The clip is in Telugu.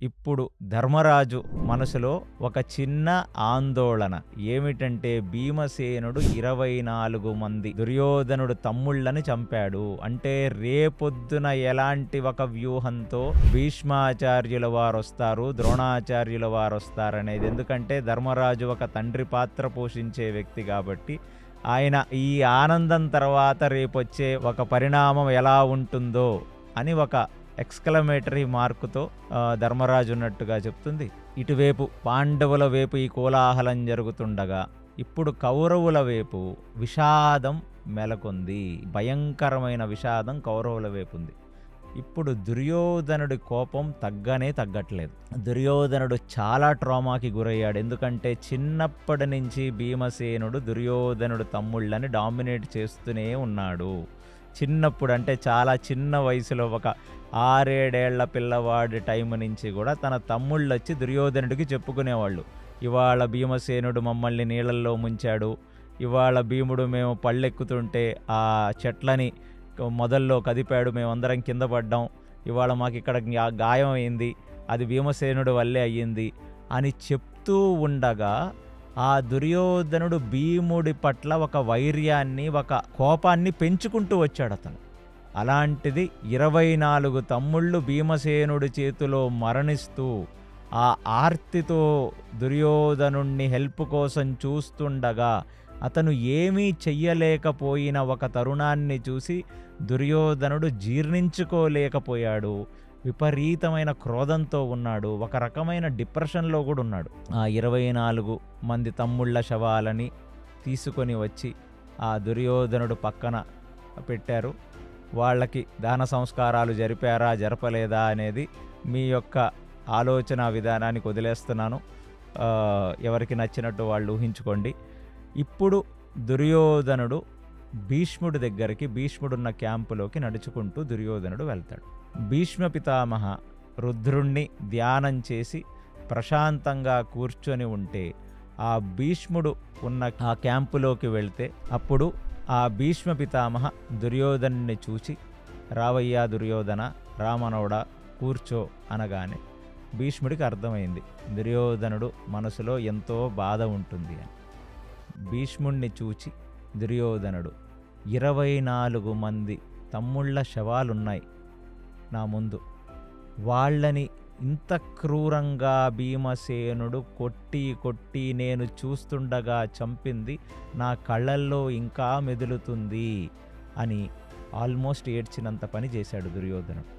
ఇప్పుడు ధర్మరాజు మనసులో ఒక చిన్న ఆందోళన ఏమిటంటే భీమసేనుడు 24 మంది దుర్యోధనుడు తమ్ముళ్ళని చంపాడు. అంటే రేపొద్దున ఎలాంటి ఒక వ్యూహంతో భీష్మాచార్యుల వారొస్తారు, ద్రోణాచార్యుల వారొస్తారనేది. ఎందుకంటే ధర్మరాజు ఒక తండ్రి పాత్ర పోషించే వ్యక్తి కాబట్టి ఆయన ఈ ఆనందం తర్వాత రేపొచ్చే ఒక పరిణామం ఎలా ఉంటుందో అని ఒక ఎక్స్క్లమేటరీ మార్కుతో ధర్మరాజు ఉన్నట్టుగా చెప్తుంది. ఇటువైపు పాండవుల వైపు ఈ కోలాహలం జరుగుతుండగా ఇప్పుడు కౌరవుల వైపు విషాదం మెలకొంది. భయంకరమైన విషాదం కౌరవుల వైపు ఉంది. ఇప్పుడు దుర్యోధనుడి కోపం తగ్గట్లేదు. దుర్యోధనుడు చాలా ట్రామాకి గురయ్యాడు. ఎందుకంటే చిన్నప్పటి నుంచి భీమసేనుడు దుర్యోధనుడు తమ్ముళ్ళని డామినేట్ చేస్తూనే ఉన్నాడు. చిన్నప్పుడు అంటే చాలా చిన్న వయసులో ఒక 6-7 ఏళ్ల పిల్లవాడి టైం నుంచి కూడా తన తమ్ముళ్ళు వచ్చి దుర్యోధనుడికి చెప్పుకునేవాళ్ళు. ఇవాళ భీమసేనుడు మమ్మల్ని నీళ్ళల్లో ముంచాడు, ఇవాళ భీముడు మేము పళ్ళెక్కుతుంటే ఆ చెట్లని మొదల్లో కదిపాడు, మేమందరం కింద పడ్డాం, ఇవాళ మాకు ఇక్కడ గాయం అయింది, అది భీమసేనుడు వల్లే అయ్యింది అని చెప్తూ ఉండగా ఆ దుర్యోధనుడు భీముడి పట్ల ఒక వైర్యాన్ని, ఒక కోపాన్ని పెంచుకుంటూ వచ్చాడు అతను. అలాంటిది 24 తమ్ముళ్ళు భీమసేనుడి చేతిలో మరణిస్తూ ఆ ఆర్తితో దుర్యోధనుణ్ణి హెల్ప్ కోసం చూస్తుండగా అతను ఏమీ చెయ్యలేకపోయిన ఒక తరుణాన్ని చూసి దుర్యోధనుడు జీర్ణించుకోలేకపోయాడు. విపరీతమైన క్రోధంతో ఉన్నాడు. ఒక రకమైన డిప్రెషన్లో కూడా ఉన్నాడు. ఆ 24 మంది తమ్ముళ్ళ శవాలని తీసుకొని వచ్చి ఆ దుర్యోధనుడు పక్కన పెట్టారు. వాళ్ళకి దాన సంస్కారాలు జరిపారా జరపలేదా అనేది మీ యొక్క ఆలోచన విధానానికి వదిలేస్తున్నాను. ఎవరికి నచ్చినట్టు వాళ్ళు ఊహించుకోండి. ఇప్పుడు దుర్యోధనుడు భీష్ముడి దగ్గరికి, భీష్ముడున్న క్యాంపులోకి నడుచుకుంటూ దుర్యోధనుడు వెళ్తాడు. భీష్మ పితామహ రుద్రుణ్ణి ధ్యానం చేసి ప్రశాంతంగా కూర్చొని ఉంటే ఆ భీష్ముడు ఉన్న ఆ క్యాంపులోకి వెళ్తే అప్పుడు ఆ భీష్మ పితామహ దుర్యోధనుని చూచి, రావయ్యా దుర్యోధన, రామనోడా కూర్చో అనగానే భీష్ముడికి అర్థమైంది దుర్యోధనుడు మనసులో ఎంతో బాధ ఉంటుంది అని. భీష్ముణ్ణి చూచి దుర్యోధనుడు 24 మంది తమ్ముళ్ళ శవాలున్నాయి నా ముందు, వాళ్ళని ఇంత క్రూరంగా భీమసేనుడు కొట్టి నేను చూస్తుండగా చంపింది నా కళ్ళల్లో ఇంకా మెదులుతుంది అని ఆల్మోస్ట్ ఏడ్చినంత పని చేశాడు దుర్యోధనుడు.